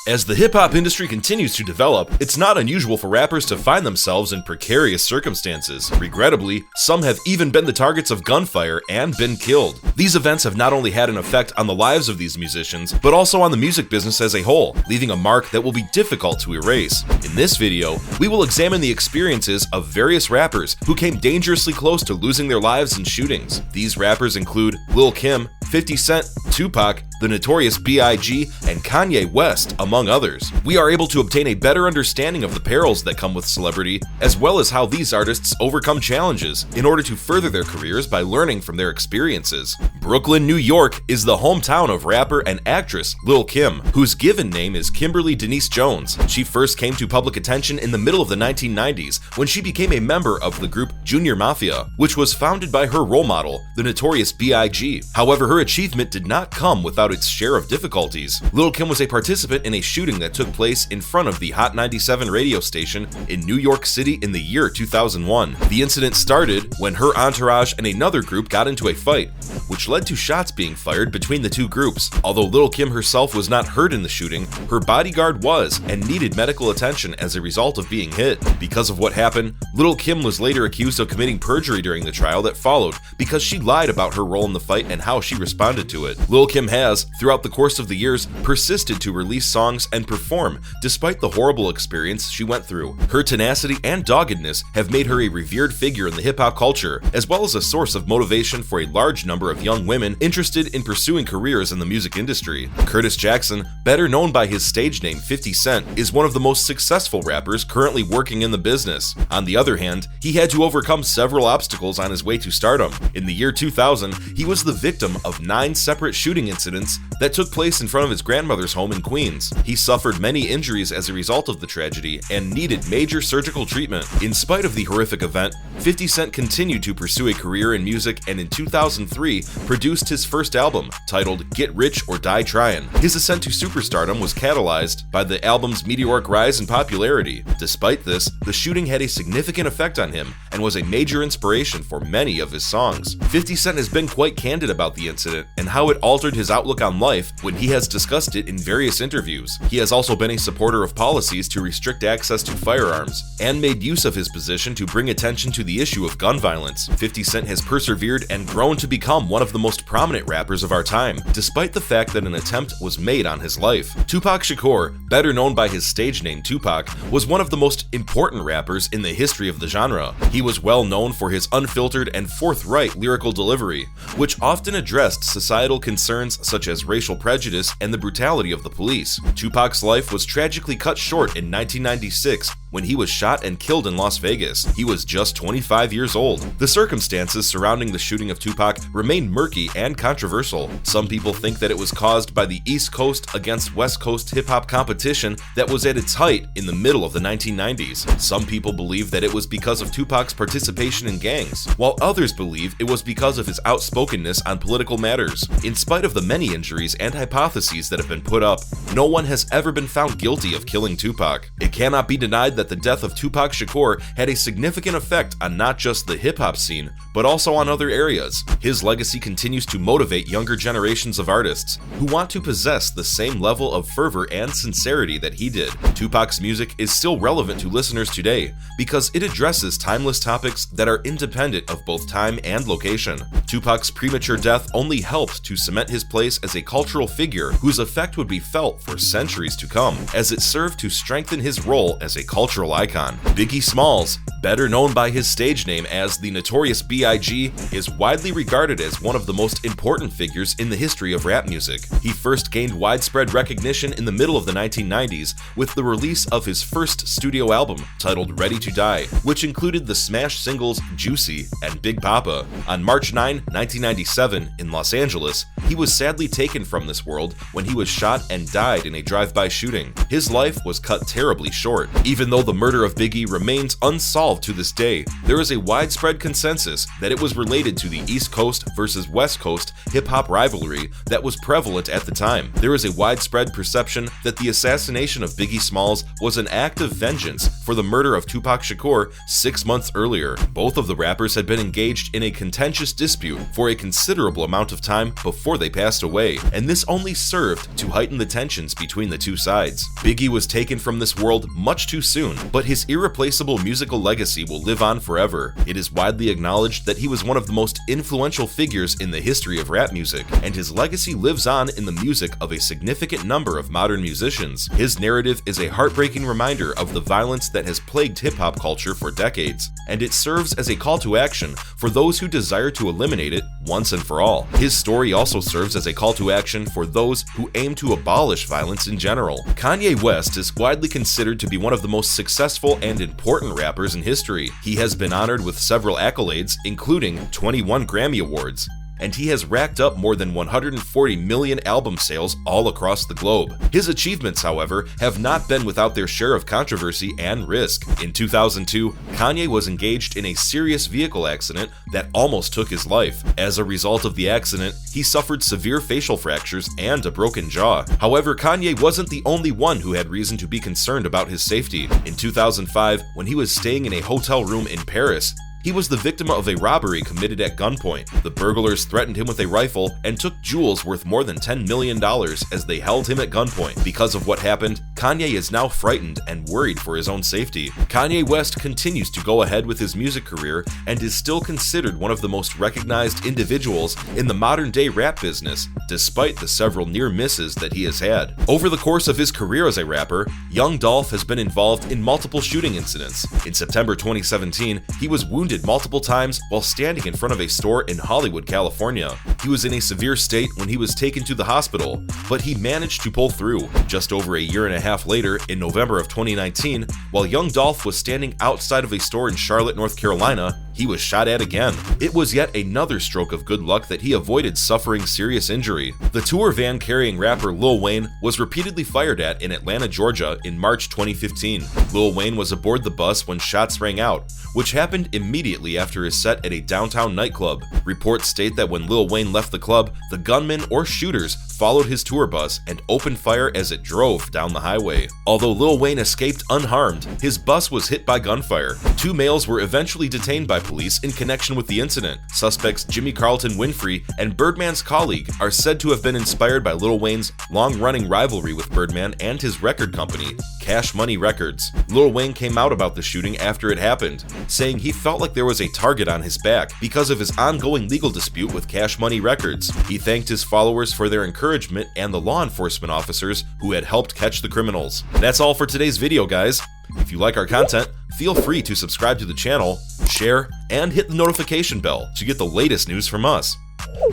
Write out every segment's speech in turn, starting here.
As the hip-hop industry continues to develop, it's not unusual for rappers to find themselves in precarious circumstances. Regrettably, some have even been the targets of gunfire and been killed. These events have not only had an effect on the lives of these musicians, but also on the music business as a whole, leaving a mark that will be difficult to erase. In this video, we will examine the experiences of various rappers who came dangerously close to losing their lives in shootings. These rappers include Lil Kim, 50 Cent, Tupac, the Notorious B.I.G, and Kanye West, among others. We are able to obtain a better understanding of the perils that come with celebrity, as well as how these artists overcome challenges in order to further their careers by learning from their experiences. Brooklyn, New York is the hometown of rapper and actress Lil Kim, whose given name is Kimberly Denise Jones. She first came to public attention in the middle of the 1990s when she became a member of the group Junior Mafia, which was founded by her role model, the Notorious B.I.G. However, her achievement did not come without its share of difficulties. Lil Kim was a participant in a shooting that took place in front of the Hot 97 radio station in New York City in the year 2001. The incident started when her entourage and another group got into a fight, which led to shots being fired between the two groups. Although Lil Kim herself was not hurt in the shooting, her bodyguard was and needed medical attention as a result of being hit. Because of what happened, Lil Kim was later accused of committing perjury during the trial that followed because she lied about her role in the fight and how she responded to it. Lil Kim has, throughout the course of the years, persisted to release songs and perform despite the horrible experience she went through. Her tenacity and doggedness have made her a revered figure in the hip-hop culture, as well as a source of motivation for a large number of young women interested in pursuing careers in the music industry. Curtis Jackson, better known by his stage name 50 Cent, is one of the most successful rappers currently working in the business. On the other hand, he had to overcome several obstacles on his way to stardom. In the year 2000, he was the victim of 9 separate shooting incidents that took place in front of his grandmother's home in Queens. He suffered many injuries as a result of the tragedy and needed major surgical treatment. In spite of the horrific event, 50 Cent continued to pursue a career in music and in 2003 produced his first album, titled Get Rich or Die Tryin'. His ascent to superstardom was catalyzed by the album's meteoric rise in popularity. Despite this, the shooting had a significant effect on him and was a major inspiration for many of his songs. 50 Cent has been quite candid about the incident and how it altered his outlook on life when he has discussed it in various interviews. He has also been a supporter of policies to restrict access to firearms and made use of his position to bring attention to the issue of gun violence. 50 Cent has persevered and grown to become one of the most prominent rappers of our time, despite the fact that an attempt was made on his life. Tupac Shakur, better known by his stage name Tupac, was one of the most important rappers in the history of the genre. He was well known for his unfiltered and forthright lyrical delivery, which often addressed societal concerns such as racial prejudice and the brutality of the police. Tupac's life was tragically cut short in 1996 when he was shot and killed in Las Vegas. He was just 25 years old. The circumstances surrounding the shooting of Tupac remain murky and controversial. Some people think that it was caused by the East Coast against West Coast hip-hop competition that was at its height in the middle of the 1990s. Some people believe that it was because of Tupac's participation in gangs, while others believe it was because of his outspokenness on political matters. In spite of the many injuries and hypotheses that have been put up, no one has ever been found guilty of killing Tupac. It cannot be denied that the death of Tupac Shakur had a significant effect on not just the hip-hop scene, but also on other areas. His legacy continues to motivate younger generations of artists who want to possess the same level of fervor and sincerity that he did. Tupac's music is still relevant to listeners today because it addresses timeless topics that are independent of both time and location. Tupac's premature death only helped to cement his place as a cultural figure whose effect would be felt for centuries to come, as it served to strengthen his role as a cultural icon. Biggie Smalls, better known by his stage name as the Notorious B.I.G, is widely regarded as one of the most important figures in the history of rap music. He first gained widespread recognition in the middle of the 1990s with the release of his first studio album, titled Ready to Die, which included the smash singles Juicy and Big Papa. On March 9, 1997, in Los Angeles, he was sadly taken from this world when he was shot and died in a drive-by shooting. His life was cut terribly short. Even though Although the murder of Biggie remains unsolved to this day, there is a widespread consensus that it was related to the East Coast versus West Coast hip-hop rivalry that was prevalent at the time. There is a widespread perception that the assassination of Biggie Smalls was an act of vengeance for the murder of Tupac Shakur 6 months earlier. Both of the rappers had been engaged in a contentious dispute for a considerable amount of time before they passed away, and this only served to heighten the tensions between the two sides. Biggie was taken from this world much too soon, but his irreplaceable musical legacy will live on forever. It is widely acknowledged that he was one of the most influential figures in the history of rap music, and his legacy lives on in the music of a significant number of modern musicians. His narrative is a heartbreaking reminder of the violence that has plagued hip-hop culture for decades, and it serves as a call to action for those who desire to eliminate it once and for all. His story also serves as a call to action for those who aim to abolish violence in general. Kanye West is widely considered to be one of the most successful and important rappers in history. He has been honored with several accolades, including 21 Grammy Awards, and he has racked up more than 140 million album sales all across the globe. His achievements, however, have not been without their share of controversy and risk. In 2002, Kanye was engaged in a serious vehicle accident that almost took his life. As a result of the accident, he suffered severe facial fractures and a broken jaw. However, Kanye wasn't the only one who had reason to be concerned about his safety. In 2005, when he was staying in a hotel room in Paris, he was the victim of a robbery committed at gunpoint. The burglars threatened him with a rifle and took jewels worth more than $10 million as they held him at gunpoint. Because of what happened, Kanye is now frightened and worried for his own safety. Kanye West continues to go ahead with his music career and is still considered one of the most recognized individuals in the modern-day rap business, despite the several near misses that he has had. Over the course of his career as a rapper, young Dolph has been involved in multiple shooting incidents. In September 2017, he was wounded multiple times while standing in front of a store in Hollywood, California. He was in a severe state when he was taken to the hospital, but he managed to pull through. Just over a year and a half later, in November of 2019, while young Dolph was standing outside of a store in Charlotte, North Carolina, he was shot at again. It was yet another stroke of good luck that he avoided suffering serious injury. The tour van carrying rapper Lil Wayne was repeatedly fired at in Atlanta, Georgia in March 2015. Lil Wayne was aboard the bus when shots rang out, which happened immediately after his set at a downtown nightclub. Reports state that when Lil Wayne left the club, the gunmen or shooters followed his tour bus and opened fire as it drove down the highway. Although Lil Wayne escaped unharmed, his bus was hit by gunfire. 2 males were eventually detained by police in connection with the incident. Suspects Jimmy Carlton Winfrey and Birdman's colleague are said to have been inspired by Lil Wayne's long-running rivalry with Birdman and his record company, Cash Money Records. Lil Wayne came out about the shooting after it happened, saying he felt like there was a target on his back because of his ongoing legal dispute with Cash Money Records. He thanked his followers for their encouragement and the law enforcement officers who had helped catch the criminals. That's all for today's video, guys. If you like our content, feel free to subscribe to the channel, share, and hit the notification bell to get the latest news from us.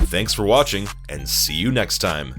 Thanks for watching, and see you next time.